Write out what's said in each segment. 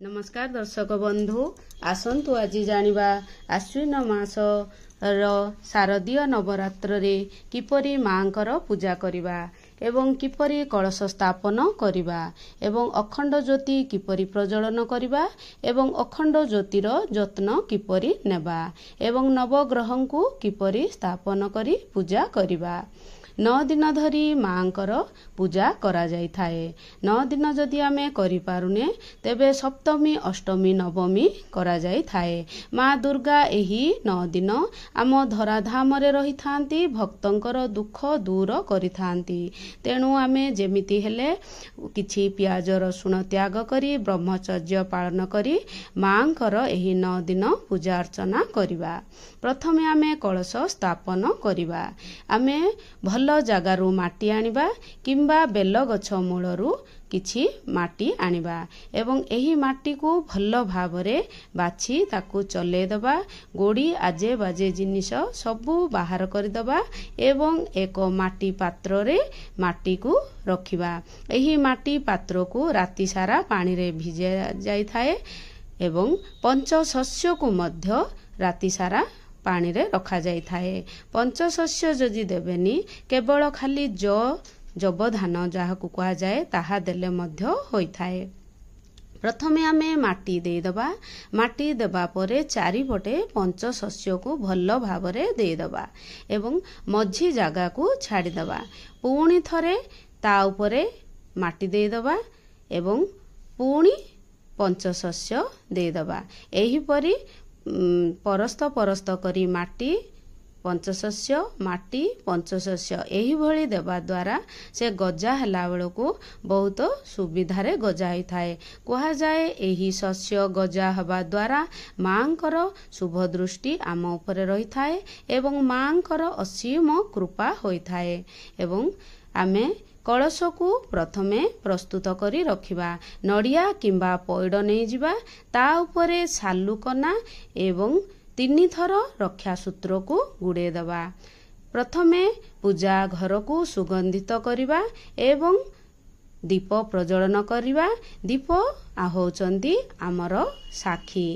नमस्कार दर्शक बंधु आसंतु आज जानिबा आश्विन मास शारदीय नवरात्र रे किपरि मांकर पूजा करिबा एवं किपरि कलश स्थापन करिबा एवं अखंड ज्योति किपरि प्रज्वलन करिबा एवं अखंड ज्योतिर जत्न किपरि नेबा एवं नवग्रहं को किपरि स्थापन करी पूजा करिबा। 9 दिन धरी मांकर पूजा करा जाई थाए। 9 दिन जदि आमे करि पारुने तेबे सप्तमी अष्टमी नवमी करा जाई थाए। माँ दुर्गा एही 9 दिन आम धराधाम रे रही थांती भक्तंकर दुख दूर करि थांती। तेणु आमे जेमिति हेले किछि प्याज रसुण त्याग करी ब्रह्मचर्य पालन करी मांकर एही 9 दिन पूजा अर्चना करिबा। प्रथमे आमे कलश स्थापन करिबा। आमे भल जगारू माटी आनिबा किंबा बेल गछ मूलरू किछि माटी आनिबा एवं एही माटी को भल भावरे बाछि ताकू चले दबा। गोड़ी आजे बाजे जिनिस सबू बाहर कर दबा एवं एक माटी पात्र रे माटी को रखिबा। एही माटी पात्र को राति सारा पानी रे भिजे जाई थाए एवं पंचशस्य को मध्य राति सारा पानी रे रखा जाई थाए। पंचशस्य जदि देबेनी केवल खाली जब धान जहा को कहा जाए ताहा देले मध्य होई थाए। प्रथमे आमे माटी दे दबा। माटी देबा परे चारिपटे पंचशस्य को भल भावरे दे दबा एवं मझी जागा को छाड़ी दबा। पुणी थरे ता उपरे माटी दे दबा एवं पुणी पंचशस्य दे दबा। एही परी परस्त परस्त करी माटी पंचशस्य माटी पंचशस्य एही भली देवा द्वारा से गजा हला बेलको बहुत सुविधा रे गजा होई थाए। कहा जाए एही शस्य गजा हवा द्वारा मांकर शुभ दृष्टि आम उपरे रही थाए एवं मांकर असीम कृपा होई थाए। एवं आमे कलश को प्रथमे प्रस्तुत करी रखिबा। नड़िया किंबा पैड नहीं जिबा ता उपरे सालुकना एवं 3 थर रक्षा सूत्र को गुड़े दबा। प्रथमे पूजा घर को सुगंधित करिबा एवं दीप प्रज्वलन करिबा। दीप आहौचंदी आमर साखी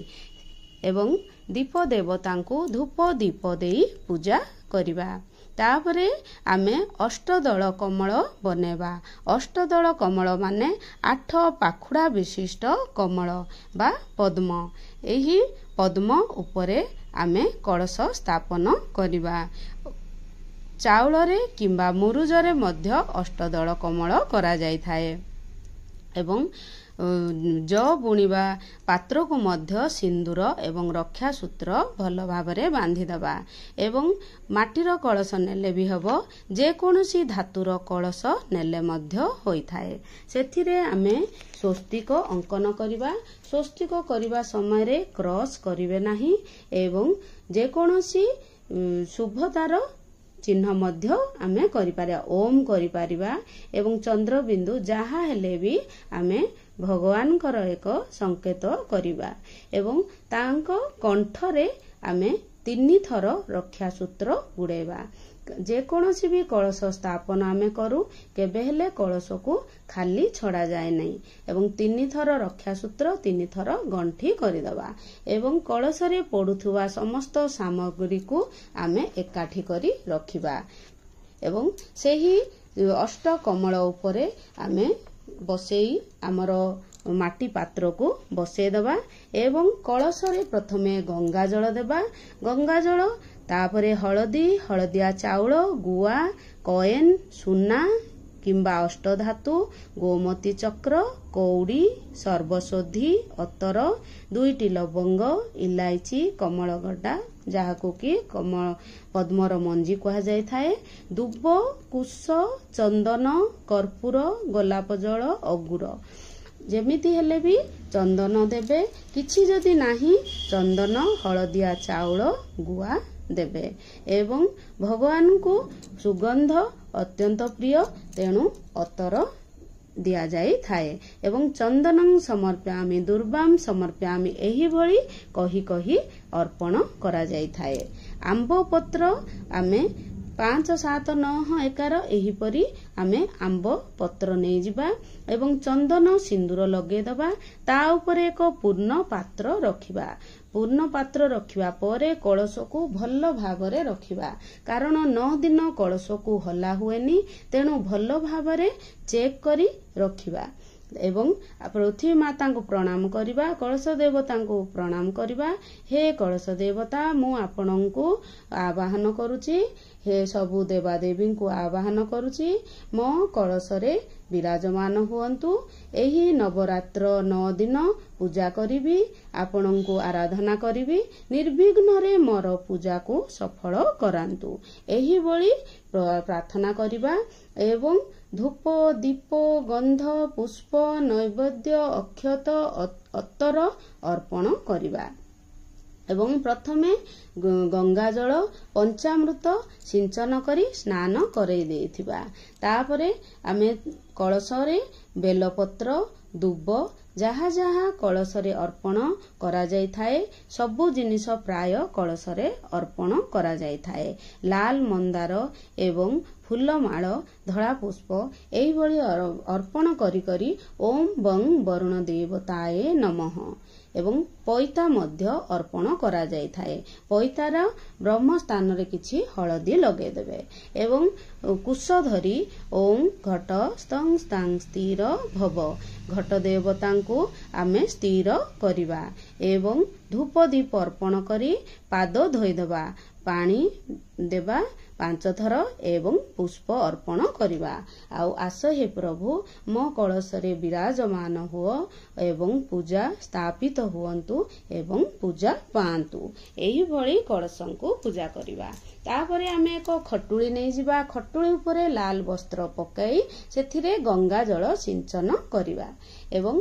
एवं दीप देवता को धूप दीप देई पूजा करिबा। तापरे आमे अष्टदल कमल बनेबा। अष्टदल कमल माने 8 पाखुड़ा विशिष्ट कमल बा पद्म। एही पद्म उपरे आमे कलश स्थापन करिबा। चाउल रे किंबा मुरुजरे मध्य अष्टदल कमल करा जाई थाए एवं ज बुणीबा पात्र को मध्य सिंदूर एवं रक्षा सूत्र भल भावरे बांधी दबा एवं माटीर कलश नेले भी हबो जे कोनोसी धातुर कलश नेले मध्य होई थाए। सेथिरे आमे स्वस्तिक अंकन करिबा। स्वस्तिक करिबा समय रे क्रॉस करिवे नाही एवं जे कोनोसी शुभतार चिन्ह मध्य आमे करि पारिया। ओम करि पारिबा एवं चंद्र बिंदु जहा हेले भी आमे भगवान कर एक संकेत करिबा एवं तांको कंठरे आमे 3 थर रक्षा सूत्र गुड़ेबा। जे कोनोसी भी कलश स्थापन आमे करू केबे हेले कलश को खाली छड़ा जाए नहीं एवं 3 थर रक्षा सूत्र 3 थर गंठी करिदबा एवं कलश रे पडुथुवा समस्त सामग्री को आमे एकाठी करी रखिबा एवं सेही अष्ट कमल उपरे आमे बसेई आमर माटी पात्र को बसे दबा एवं कलश रे प्रथमे गंगा जल देबा। गंगा जल तापरे हळदी हळदिया चाउल गुआ कॉइन सुना किंबा अष्टधातु गोमती चक्र कौड़ी सर्वशोधी अतर 2टी लवंग इलायची कमलगड्डा जहाको कि कमल पद्मर मंजी कहा जाय थाए दुब कुश चंदन कर्पूर गोलाप जल अगुर जेमिति हेले भी चंदन देबे किछि जदि नाही चंदन हळदिया चाउल गुआ देबे एवं भगवान को सुगंध अत्यंत प्रिय तेणु अतर दिया जाई थाए एवं चंदनं समर्प्यामि दुर्वां समर्प्यामि एही भली कही कही अर्पण करा जाई थाए। आंब पत्र आमे 5, 7, 9, 11 ଏହିପରି ଆମେ ଆମ୍ବ ପତ୍ର ନେଇଯିବା ଏବଂ ଚନ୍ଦନ ସିନ୍ଦୁର ଲଗେଇଦବା। ତା ଉପରେ ଏକ ପୂର୍ଣ୍ଣ ପାତ୍ର ରଖିବା। ପୂର୍ଣ୍ଣ ପାତ୍ର ରଖିବା ପରେ କଳସକୁ ଭଲ ଭାବରେ ରଖିବା, କାରଣ 9 ଦିନ କଳସକୁ ହଲା ହୁଏନି, ତେଣୁ ଭଲ ଭାବରେ ଚେକ୍ କରି ରଖିବା ଏବଂ ପୃଥିବୀ ମାତାଙ୍କୁ ପ୍ରଣାମ କରିବା, କଳସ ଦେବତାଙ୍କୁ ପ୍ରଣାମ କରିବା। ହେ କଳସ ଦେବତା, ମୁଁ ଆପଣଙ୍କୁ ଆବାହନ କରୁଛି, ହେ ସବୁ ଦେବାଦେବୀଙ୍କୁ ଆବାହନ କରୁଛି, ମୋ କଳସରେ ବିରାଜମାନ ହୁଅନ୍ତୁ। ଏହି ନବରାତ୍ର 9 ଦିନ ପୂଜା କରିବି, ଆପଣଙ୍କୁ ଆରାଧନା କରିବି, ନିର୍ବିଘ୍ନରେ ମୋର ପୂଜାକୁ ସଫଳ କରାନ୍ତୁ। ଏହିଭଳି ପ୍ରାର୍ଥନା କରିବା ଏବଂ ଧୂପ, ଦୀପ, ଗନ୍ଧ, ପୁଷ୍ପ, ନୈବେଦ୍ୟ, ଅକ୍ଷତ, ଅତର ଅର୍ପଣ କରିବା ଏବଂ ପ୍ରଥମେ ଗଙ୍ଗା ଜଳ ପଞ୍ଚାମୃତ ସିଞ୍ଚନ କରି ସ୍ନାନ କରାଇ ଦେଇଥିବା। ତାପରେ ଆମେ କଳସରେ ବେଲପତ୍ର, ଦୁବ, ଯାହା ଯାହା କଳସରେ ଅର୍ପଣ କରାଯାଇଥାଏ, ସବୁ ଜିନିଷ ପ୍ରାୟ କଳସରେ ଅର୍ପଣ କରାଯାଇଥାଏ। ଲାଲ ମନ୍ଦାର ଏବଂ ଫୁଲମାଳ, ଧଳା ପୁଷ୍ପ ଏହିଭଳି ଅର୍ପଣ କରି କରି ଓಂ ବଂ ବରୁଣ ଦେବତାଏ ନମଃ ଏବଂ ପଇତା ମଧ୍ୟ ଅର୍ପଣ କରାଯାଇଥାଏ। ପଇତାର ବ୍ରହ୍ମ ସ୍ଥାନରେ କିଛି ହଳଦୀ ଲଗେଇଦେବେ ଏବଂ କୁଶ ଧରି ଓಂ ଘଟ ସ୍ତଂ ସ୍ତାଂ ସ୍ଥିର ଭବ, ଘଟ ଦେବତାଙ୍କୁ ଆମେ ସ୍ଥିର କରିବା ଏବଂ ଧୂପ ଦୀପ ଅର୍ପଣ କରି ପାଦ ଧୋଇଦେବା, ପାଣି ଦେବା 5 ଥର ଏବଂ ପୁଷ୍ପ ଅର୍ପଣ କରିବା। ଆଉ ଆସ ହେ ପ୍ରଭୁ, ମୋ କଳସରେ ବିରାଜମାନ ହୁଅ ଏବଂ ପୂଜା ସ୍ଥାପିତ ହୁଅନ୍ତୁ ଏବଂ ପୂଜା ପାଆନ୍ତୁ। ଏହିଭଳି କଳସଙ୍କୁ ପୂଜା କରିବା। ତାପରେ ଆମେ ଏକ ଖଟୁଳି ନେଇଯିବା। ଖଟୁଳି ଉପରେ ଲାଲ ବସ୍ତ୍ର ପକାଇ ସେଥିରେ ଗଙ୍ଗା ଜଳ ସିଞ୍ଚନ କରିବା ଏବଂ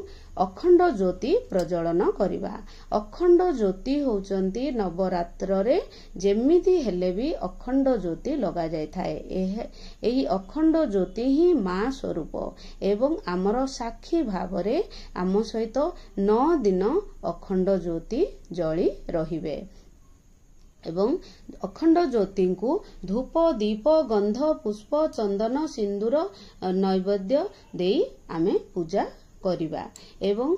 ଅଖଣ୍ଡ ଜ୍ୟୋତି ପ୍ରଜ୍ୱଳନ କରିବା। ଅଖଣ୍ଡ ଜ୍ୟୋତି ହେଉଛନ୍ତି ନବରାତ୍ରରେ ଯେମିତି ହେଲେ ବି ଅଖଣ୍ଡ ଜ୍ୟୋତି ଲଗାଯାଇଥାଏ। ଏହି ଅଖଣ୍ଡ ଜ୍ୟୋତି ହିଁ ମା ସ୍ୱରୂପ ଏବଂ ଆମର ସାକ୍ଷୀ ଭାବରେ ଆମ ସହିତ 9 ଦିନ ଅଖଣ୍ଡ ଜ୍ୟୋତି ଜଳି ରହିବେ ଏବଂ ଅଖଣ୍ଡ ଜ୍ୟୋତିଙ୍କୁ ଧୂପ, ଦୀପ, ଗନ୍ଧ, ପୁଷ୍ପ, ଚନ୍ଦନ, ସିନ୍ଦୁର, ନୈବେଦ୍ୟ ଦେଇ ଆମେ ପୂଜା କରିବା ଏବଂ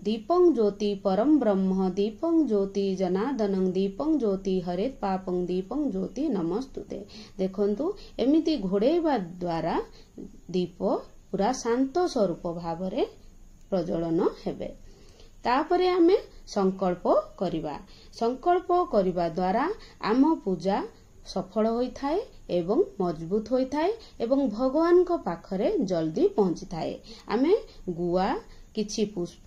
ଦୀପଂ ଜ୍ୟୋତି ପରମ ବ୍ରହ୍ମ, ଦୀପଂ ଜ୍ୟୋତି ଜନାର୍ଦ୍ଦନଂ, ଦୀପଂ ଜ୍ୟୋତି ହରେତ୍ ପାପଂ, ଦୀପଂ ଜ୍ୟୋତି ନମସ୍ତୁତେ। ଦେଖନ୍ତୁ, ଏମିତି ଘୋଡ଼େଇବା ଦ୍ୱାରା ଦୀପ ପୁରା ଶାନ୍ତ ସ୍ୱରୂପ ଭାବରେ ପ୍ରଜ୍ୱଳନ ହେବେ। ତାପରେ ଆମେ ସଂକଳ୍ପ କରିବା। ସଂକଳ୍ପ କରିବା ଦ୍ୱାରା ଆମ ପୂଜା ସଫଳ ହୋଇଥାଏ ଏବଂ ମଜବୁତ ହୋଇଥାଏ ଏବଂ ଭଗବାନଙ୍କ ପାଖରେ ଜଲ୍ଦି ପହଞ୍ଚିଥାଏ। ଆମେ ଗୁଆ, କିଛି ପୁଷ୍ପ,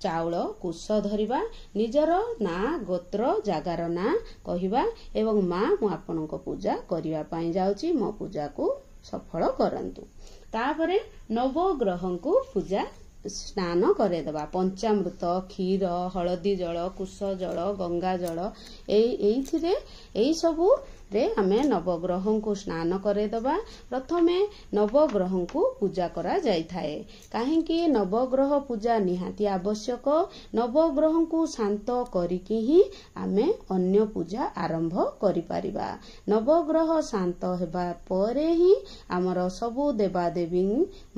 ଚାଉଳ, କୁଶ ଧରିବା, ନିଜର ନାଁ, ଗୋତ୍ର, ଜାଗାର ନାଁ କହିବା ଏବଂ ମା, ମୁଁ ଆପଣଙ୍କ ପୂଜା କରିବା ପାଇଁ ଯାଉଛି, ମୋ ପୂଜାକୁ ସଫଳ କରନ୍ତୁ। ତାପରେ ନବଗ୍ରହଙ୍କୁ ପୂଜା ସ୍ନାନ କରାଇଦେବା। ପଞ୍ଚାମୃତ, କ୍ଷୀର, ହଳଦୀ ଜଳ, କୁଶ ଜଳ, ଗଙ୍ଗା ଜଳ ଏଇ ସବୁରେ ଆମେ ନବଗ୍ରହଙ୍କୁ ସ୍ନାନ କରାଇଦେବା। ପ୍ରଥମେ ନବଗ୍ରହଙ୍କୁ ପୂଜା କରାଯାଇଥାଏ। କାହିଁକି ନବଗ୍ରହ ପୂଜା ନିହାତି ଆବଶ୍ୟକ? ନବଗ୍ରହଙ୍କୁ ଶାନ୍ତ କରିକି ହିଁ ଆମେ ଅନ୍ୟ ପୂଜା ଆରମ୍ଭ କରିପାରିବା। ନବଗ୍ରହ ଶାନ୍ତ ହେବା ପରେ ହିଁ ଆମର ସବୁ ଦେବାଦେବୀ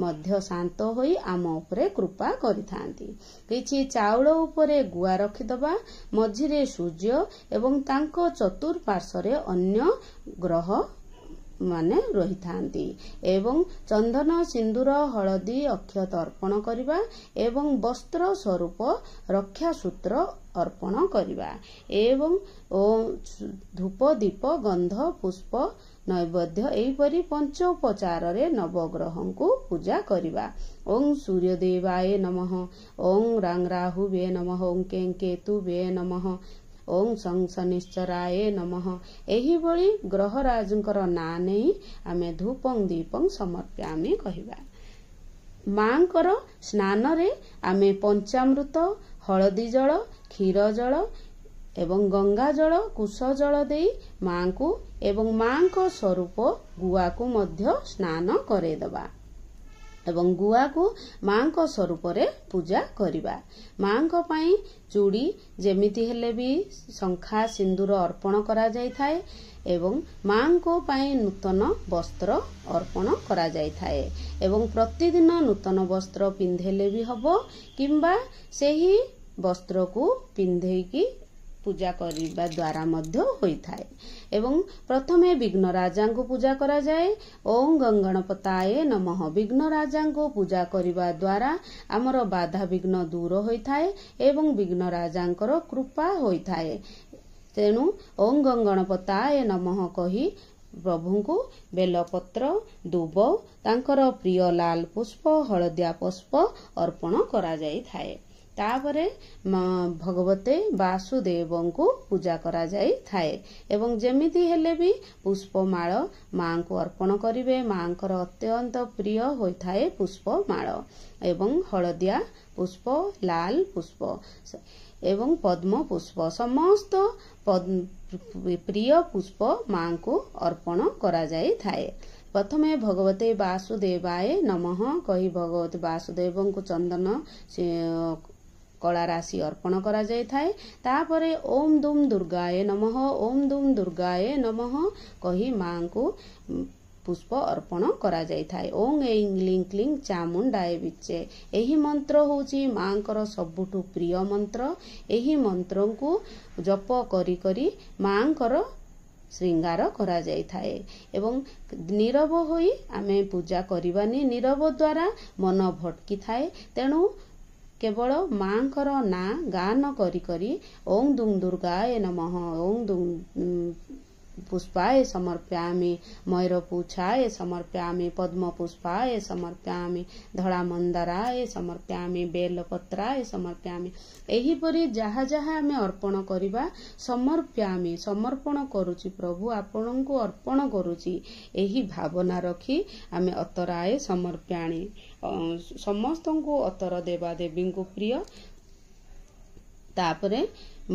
ମଧ୍ୟ ଶାନ୍ତ ହୋଇ ଆମ ଉପରେ କୃପା କରିଥାନ୍ତି। କିଛି ଚାଉଳ ଉପରେ ଗୁଆ ରଖିଦେବା, ମଝିରେ ସୂର୍ଯ୍ୟ ଏବଂ ତାଙ୍କ ଚତୁଃପାର୍ଶ୍ୱରେ ଅନ୍ୟ ଗ୍ରହ ମାନେ ରହିଥାନ୍ତି ଏବଂ ଚନ୍ଦନ, ସିନ୍ଦୁର, ହଳଦୀ, ଅକ୍ଷତ ଅର୍ପଣ କରିବା ଏବଂ ବସ୍ତ୍ର ସ୍ୱରୂପ ରକ୍ଷାସୂତ୍ର ଅର୍ପଣ କରିବା ଏବଂ ଧୂପ, ଦୀପ, ଗନ୍ଧ, ପୁଷ୍ପ, ନୈବେଦ୍ୟ ଏହିପରି ପଞ୍ଚୋପଚାରରେ ନବଗ୍ରହଙ୍କୁ ପୂଜା କରିବା। ଓಂ ସୂର୍ଯ୍ୟଦେବାୟ ନମଃ, ଓಂ ରାଂରାହୁବେ ନମଃ, ଓಂ କେଂ କେତୁବେ ନମଃ, ଓಂ ଶଂ ଶନିଶ୍ଚରାୟ ନମଃ। ଏହିଭଳି ଗ୍ରହରାଜଙ୍କର ନାଁ ନେଇ ଆମେ ଧୂପଂ ଦୀପଂ ସମର୍ପୟାମି କହିବା। ମାଙ୍କର ସ୍ନାନରେ ଆମେ ପଞ୍ଚାମୃତ, ହଳଦୀ ଜଳ, କ୍ଷୀର ଜଳ ଏବଂ ଗଙ୍ଗା ଜଳ, କୁଶ ଜଳ ଦେଇ ମାଙ୍କୁ ଏବଂ ମାଙ୍କ ସ୍ୱରୂପ ଗୁଆକୁ ମଧ୍ୟ ସ୍ନାନ କରାଇଦେବା ଏବଂ ଗୁଆକୁ ମାଙ୍କ ସ୍ୱରୂପରେ ପୂଜା କରିବା। ମାଙ୍କ ପାଇଁ ଚୁଡ଼ି ଯେମିତି ହେଲେ ବି ଶଙ୍ଖା ସିନ୍ଦୁର ଅର୍ପଣ କରାଯାଇଥାଏ ଏବଂ ମାଙ୍କ ପାଇଁ ନୂତନ ବସ୍ତ୍ର ଅର୍ପଣ କରାଯାଇଥାଏ ଏବଂ ପ୍ରତିଦିନ ନୂତନ ବସ୍ତ୍ର ପିନ୍ଧେଲେ ବି ହବ କିମ୍ବା ସେହି ବସ୍ତ୍ରକୁ ପିନ୍ଧେଇକି ପୂଜା କରିବା ଦ୍ୱାରା ମଧ୍ୟ ହୋଇଥାଏ। ଏବଂ ପ୍ରଥମେ ବିଘ୍ନରାଜାଙ୍କୁ ପୂଜା କରାଯାଏ। ଓಂ ଗଙ୍ଗଣପତାୟ ନମଃ। ବିଘ୍ନରାଜାଙ୍କୁ ପୂଜା କରିବା ଦ୍ୱାରା ଆମର ବାଧା ବିଘ୍ନ ଦୂର ହୋଇଥାଏ ଏବଂ ବିଘ୍ନରାଜାଙ୍କର କୃପା ହୋଇଥାଏ। ତେଣୁ ଓಂ ଗଙ୍ଗଣପତାୟ ନମଃ କହି ପ୍ରଭୁଙ୍କୁ ବେଲପତ୍ର ଦୁବ ତାଙ୍କର ପ୍ରିୟ ଲାଲ ପୁଷ୍ପ ହଳଦିଆ ପୁଷ୍ପ ଅର୍ପଣ କରାଯାଇଥାଏ। ତାପରେ ଭଗବତେ ବାସୁଦେବଙ୍କୁ ପୂଜା କରାଯାଇଥାଏ ଏବଂ ଯେମିତି ହେଲେ ବି ପୁଷ୍ପମାଳ ମାଙ୍କୁ ଅର୍ପଣ କରିବେ। ମାଙ୍କର ଅତ୍ୟନ୍ତ ପ୍ରିୟ ହୋଇଥାଏ ପୁଷ୍ପମାଳ ଏବଂ ହଳଦିଆ ପୁଷ୍ପ ଲାଲ ପୁଷ୍ପ ଏବଂ ପଦ୍ମ ପୁଷ୍ପ ସମସ୍ତ ପ୍ରିୟ ପୁଷ୍ପ ମାଙ୍କୁ ଅର୍ପଣ କରାଯାଇଥାଏ। ପ୍ରଥମେ ଭଗବତେ ବାସୁଦେବାୟ ନମଃ କହି ଭଗବତେ ବାସୁଦେବଙ୍କୁ ଚନ୍ଦନ କଳା ରାଶି ଅର୍ପଣ କରାଯାଇଥାଏ। ତାପରେ ଓಂ ଦୁମ୍ ଦୁର୍ଗାୟ ନମଃ ଓಂ ଦୁମ୍ ଦୁର୍ଗାୟ ନମଃ କହି ମାଙ୍କୁ ପୁଷ୍ପ ଅର୍ପଣ କରାଯାଇଥାଏ। ଓଂ ଏଂ ଲିଂ କ୍ଲିଂ ଚାମୁଣ୍ଡାୟ ବିଚେ। ଏହି ମନ୍ତ୍ର ହେଉଛି ମାଙ୍କର ସବୁଠୁ ପ୍ରିୟ ମନ୍ତ୍ର। ଏହି ମନ୍ତ୍ରକୁ ଜପ କରି କରି ମାଙ୍କର ଶ୍ରୀଙ୍ଗାର କରାଯାଇଥାଏ ଏବଂ ନୀରବ ହୋଇ ଆମେ ପୂଜା କରିବାନି। ନୀରବ ଦ୍ୱାରା ମନ ଭଟକିଥାଏ। ତେଣୁ କେବଳ ମାଙ୍କର ନାଁ ଗାନ କରି କରି ଓಂ ଦୁମ୍ ଦୁର୍ଗାୟ ନମଃ ଓಂ ଦୁମ୍ ପୁଷ୍ପାୟ ସମର୍ପୟାମି ମୟୂରପୁଚ୍ଛାୟ ସମର୍ପୟାମି ପଦ୍ମପୁଷ୍ପାୟ ସମର୍ପୟାମି ଧଳା ମନ୍ଦାରାୟ ସମର୍ପୟାମି ବେଲପତ୍ରାୟ ସମର୍ପୟାମି ଏହିପରି ଯାହା ଯାହା ଆମେ ଅର୍ପଣ କରିବା ସମର୍ପୟାମି ସମର୍ପଣ କରୁଛି ପ୍ରଭୁ ଆପଣଙ୍କୁ ଅର୍ପଣ କରୁଛି ଏହି ଭାବନା ରଖି ଆମେ ଅତରାୟ ସମର୍ପୟାମି ସମସ୍ତଙ୍କୁ ଅତର ଦେବା ଦେବୀଙ୍କୁ ପ୍ରିୟ। ତାପରେ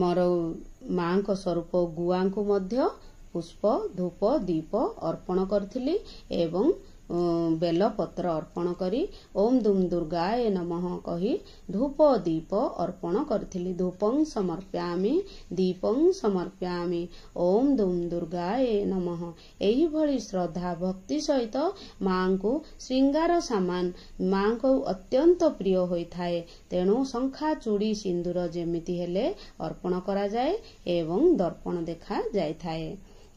ମୋର ମାଙ୍କ ସ୍ୱରୂପ ଗୁଆଙ୍କୁ ମଧ୍ୟ ପୁଷ୍ପ ଧୂପ ଦୀପ ଅର୍ପଣ କରିଥିଲି ଏବଂ ବେଲପତ୍ର ଅର୍ପଣ କରି ଓಂ ଦୁମ୍ ଦୁର୍ଗାୟ ନମଃ କହି ଧୂପ ଦୀପ ଅର୍ପଣ କରିଥିଲି। ଧୂପଂ ସମର୍ପୟାମି ଦୀପଂ ସମର୍ପୟାମି ଓಂ ଦୁମ୍ ଦୁର୍ଗାୟ ନମଃ। ଏହିଭଳି ଶ୍ରଦ୍ଧା ଭକ୍ତି ସହିତ ମାଙ୍କୁ ଶ୍ରୀଙ୍ଗାର ସାମାନ ମାଙ୍କୁ ଅତ୍ୟନ୍ତ ପ୍ରିୟ ହୋଇଥାଏ। ତେଣୁ ଶଙ୍ଖା ଚୁଡ଼ି ସିନ୍ଦୁର ଯେମିତି ହେଲେ ଅର୍ପଣ କରାଯାଏ ଏବଂ ଦର୍ପଣ ଦେଖା ଯାଇଥାଏ।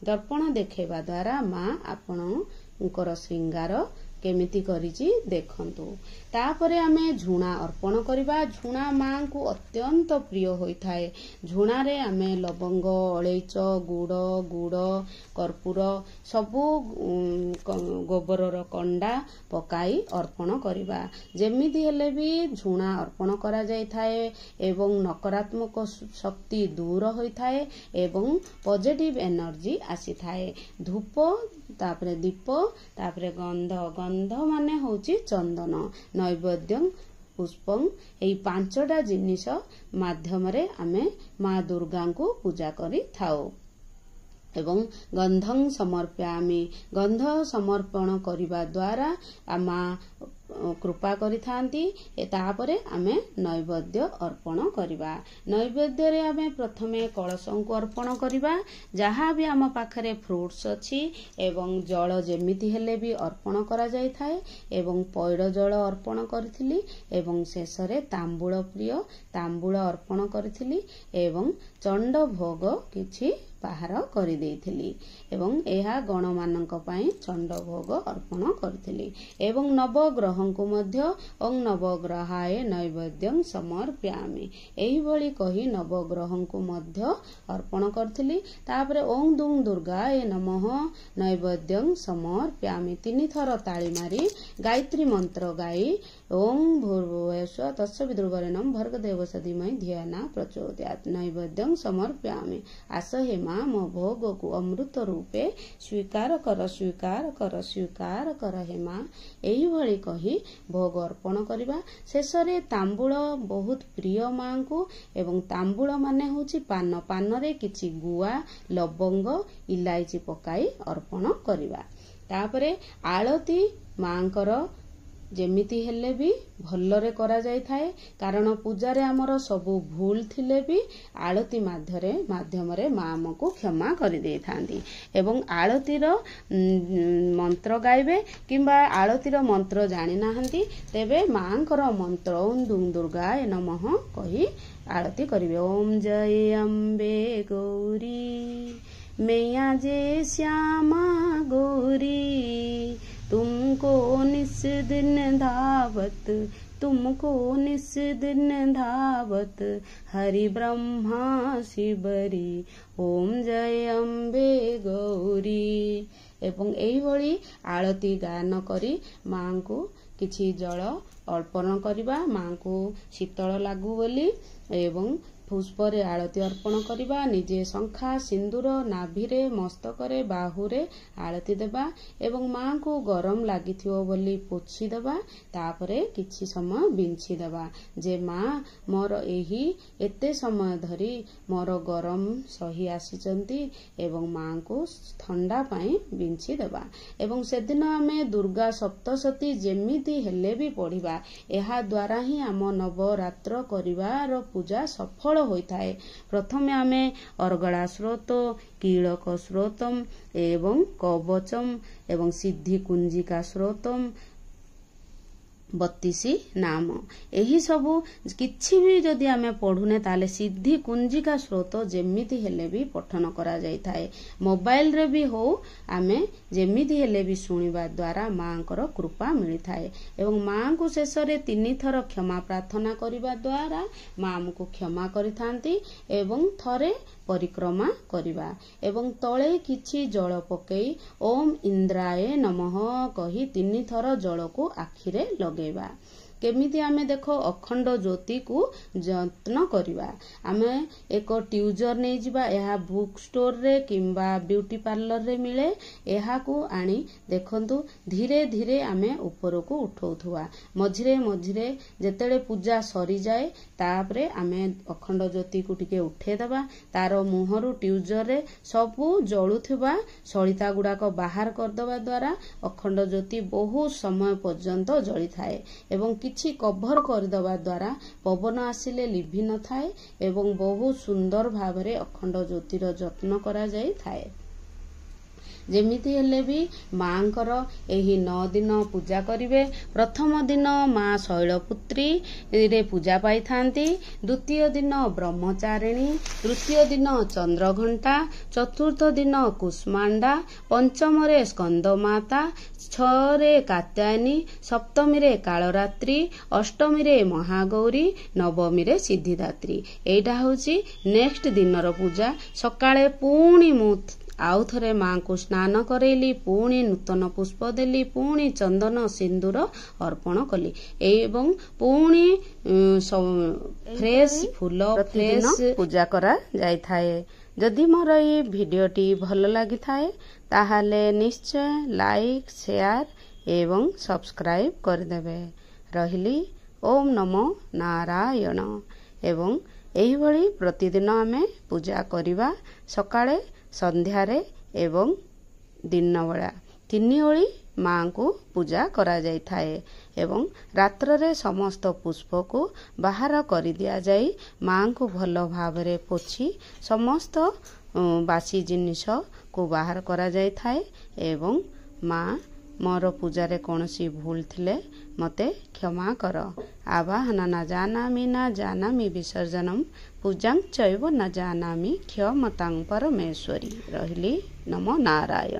ଦର୍ପଣ ଦେଖେଇବା ଦ୍ୱାରା ମା ଆପଣଙ୍କର ଶ୍ରୀଙ୍ଗାର କେମିତି କରିଛି ଦେଖନ୍ତୁ। ତାପରେ ଆମେ ଝୁଣା ଅର୍ପଣ କରିବା। ଝୁଣା ମାଙ୍କୁ ଅତ୍ୟନ୍ତ ପ୍ରିୟ ହୋଇଥାଏ। ଝୁଣାରେ ଆମେ ଲବଙ୍ଗ ଅଳେଇଚ ଗୁଡ଼ କର୍ପୂର ସବୁ ଗୋବରର କଣ୍ଡା ପକାଇ ଅର୍ପଣ କରିବା। ଯେମିତି ହେଲେ ବି ଝୁଣା ଅର୍ପଣ କରାଯାଇଥାଏ ଏବଂ ନକାରାତ୍ମକ ଶକ୍ତି ଦୂର ହୋଇଥାଏ ଏବଂ ପଜିଟିଭ ଏନର୍ଜି ଆସିଥାଏ। ଧୂପ ତାପରେ ଦୀପ ତାପରେ ଗନ୍ଧ ମାନେ ହଉଛି ଚନ୍ଦନ ନୈବେଦ୍ୟ ପୁଷ୍ପଂ ଏହି 5ଟା ଜିନିଷ ମାଧ୍ୟମରେ ଆମେ ମା ଦୁର୍ଗାଙ୍କୁ ପୂଜା କରିଥାଉ। ଏବଂ ଗନ୍ଧଂ ସମର୍ପୟାମି ଗନ୍ଧ ସମର୍ପଣ କରିବା ଦ୍ୱାରା ମା କୃପା କରିଥାନ୍ତି। ତାପରେ ଆମେ ନୈବେଦ୍ୟ ଅର୍ପଣ କରିବା। ନୈବେଦ୍ୟରେ ଆମେ ପ୍ରଥମେ କଳସଙ୍କୁ ଅର୍ପଣ କରିବା। ଯାହା ବି ଆମ ପାଖରେ ଫ୍ରୁଟ୍ସ ଅଛି ଏବଂ ଜଳ ଯେମିତି ହେଲେ ବି ଅର୍ପଣ କରାଯାଇଥାଏ ଏବଂ ପଇଡ଼ ଜଳ ଅର୍ପଣ କରିଥିଲି ଏବଂ ଶେଷରେ ତାମ୍ବୁଳ ପ୍ରିୟ ତାମ୍ବୁଳ ଅର୍ପଣ କରିଥିଲି ଏବଂ ଚଣ୍ଡ ଭୋଗ କିଛି ବାହାର କରିଦେଇଥିଲି ଏବଂ ଏହା ଗଣମାନଙ୍କ ପାଇଁ ଚଣ୍ଡ ଭୋଗ ଅର୍ପଣ କରିଥିଲି ଏବଂ ନବଗ୍ରହଙ୍କୁ ମଧ୍ୟ ଓଂ ନବଗ୍ରହାୟ ନୈବେଦ୍ୟଂ ସମର୍ପୟାମି ଏହିଭଳି କହି ନବଗ୍ରହଙ୍କୁ ମଧ୍ୟ ଅର୍ପଣ କରିଥିଲି। ତାପରେ ଓଂ ଦୁମ୍ ଦୁର୍ଗାୟ ନମଃ ନୈବେଦ୍ୟଂ ସମର୍ପୟାମି 3 ଥର ତାଳି ମାରି ଗାୟତ୍ରୀ ମନ୍ତ୍ର ଗାଇ ଓଂ ଭୂର୍ଭୁବସ୍ୱ ତତ୍ସବିତୁର୍ବରେଣ୍ୟଂ ଭର୍ଗଦେବସ୍ୟ ଧୀମହି ଧିୟୋ ନଃ ପ୍ରଚୋଦୟାତ୍ ନୈବେଦ୍ୟଂ ସମର୍ପୟାମି। ଆସ ହେ ମା ମୋ ଭୋଗକୁ ଅମୃତ ରୂପେ ସ୍ୱୀକାର କର ହେ ମା। ଏହିଭଳି କହି ଭୋଗ ଅର୍ପଣ କରିବା। ଶେଷରେ ତାମ୍ବୁଳ ବହୁତ ପ୍ରିୟ ମାଙ୍କୁ ଏବଂ ତାମ୍ବୁଳ ମାନେ ହେଉଛି ପାନ। ପାନରେ କିଛି ଗୁଆ ଲବଙ୍ଗ ଇଲାଇଚି ପକାଇ ଅର୍ପଣ କରିବା। ତାପରେ ଆଳତି ମାଙ୍କର ଯେମିତି ହେଲେ ବି ଭଲରେ କରାଯାଇଥାଏ, କାରଣ ପୂଜାରେ ଆମର ସବୁ ଭୁଲ ଥିଲେ ବି ଆଳତି ମାଧ୍ୟମରେ ମା ଆମକୁ କ୍ଷମା କରିଦେଇଥାନ୍ତି। ଏବଂ ଆଳତିର ମନ୍ତ୍ର ଗାଇବେ, କିମ୍ବା ଆଳତିର ମନ୍ତ୍ର ଜାଣିନାହାନ୍ତି ତେବେ ମାଙ୍କର ମନ୍ତ୍ର ଓಂ ଦୁମ୍ ଦୁର୍ଗାୟ ନମଃ କହି ଆଳତି କରିବେ। ଓಂ ଜୟ ଅମ୍ବେ ଗୌରୀ मैया जे श्यामा गौरी, तुमको निस दिन धावत, तुमको निस दिन धावत, हरि ब्रह्मा शिवरी, ओम जय अम्बे गौरी। एवं एइभଳି आळती गायन करी मांको किछि जल अर्पण करिबा, मांको शीतल लागू बोली, एवं पुष्परे आळती अर्पण करिबा, निजे शंखा सिंदूर नाभिरे मस्तकरे बाहुरे आळती देबा, एवं मां को गरम लागिथियो बोली पोछि देबा, तापरे किछि समय बिंछि देबा जे मां मोर एही एते समय धरी मोर गरम सही आसीचंती, एवं मां को ठंडा पई बिंछि देबा। एवं सेदिन आमे दुर्गा सप्तशती जेमिति हेले भी पढ़िबा, एहा द्वारा ही आम नवरात्र करिवार पूजा सफल होइथाए। प्रथमे आमे अर्गड़ा स्रोत, कीलक स्रोतम एवं कवचम एवं सिद्धि कुंजिका स्रोतम 32 नाम एही सबु किछि भी जदि आमे पढ़ुने ताले सिद्धि कुंजिका स्रोत जेमिति हेले भी पठन करा जाइथाए। मोबाइल रे भी हो आमे जेमिति हेले भी सुनिबा द्वारा मांकर कृपा मिलिथाए, एवं मां को शेष रे 3 थर क्षमा प्रार्थना करिबा द्वारा मां हमको क्षमा करिथांती, एवं थरे परिक्रमा करिबा, एवं तळे किछि जल पकेई ओम इंद्राय नमः कही 3 थर जल को आखिरे लगेबा। केमिति आमे देखो अखंड ज्योति को जत्न करिबा, आमे एक ट्यूजर नै जिबा, एहा बुक स्टोर रे किंबा ब्यूटी पार्लर रे मिले, एहा को आनी देखंतु धीरे धीरे आमे ऊपर को उठौथुवा, मझिरे मझिरे जेतेले पूजा सरी जाए तापरे आमे अखंड ज्योति को टिके उठे दबा, तार मुहरु ट्यूजर रे सबु जळुथुवा सळिता गुडाक बाहर कर दबा द्वारा अखंड ज्योति बहुत समय पर्यंत जळि थाए, एवं किछि कभर करदबा द्वारा पवन आसिले लिभि न थाए, एवं बहुत सुंदर भावरे अखंड ज्योतिर जत्न करा जाई थाए। जेमिति हेले भी मांकर एही 9 दिन पूजा करिवे। प्रथम दिन मां शैलपुत्री रे पूजा पाई थांती, द्वितीय दिन ब्रह्मचारिणी, तृतीय दिन चंद्रघंटा, चतुर्थ दिन कुष्मांडा, पंचम रे स्कंद माता, 6 रे कात्यायनी, सप्तमी रे कालरात्रि, अष्टमी रे महागौरी, नवमी रे सिद्धिदात्री। एटा होची नेक्स्ट दिनर पूजा। सकाळे पुणी मु आउ थरे मां को स्नान करेली, पुणी नूतन पुष्प देली, पुणी चंदन सिंदूर अर्पण कली, एवं पुणी फ्रेश फूल फ्रेश पूजा करा जाय थाए। जदि मोर ये भिडियोटी भल लागि थाए ताहाले निश्चय लाइक शेयर एवं सब्सक्राइब कर देबे। रहिली ओम नमो नारायण। एवं एही भली प्रतिदिन आमे पूजा करिबा, सकाळे संध्यारे एवं दिन बेला 3 ओली मां को पूजा करा जाय थाए, एवं रात्र रे समस्त पुष्प को बाहर कर दिया जाई मां को भल भावरे पोछि समस्त बासी जिनिस को बाहर करा जाय थाए, एवं मां मोर पूजारे कौनसी भूल थिले मते क्षमा कर। आवाहन न जानामि विसर्जनम पूजां चैव न जानामि क्षमतां परमेश्वरी। रहिली नमो नारायण।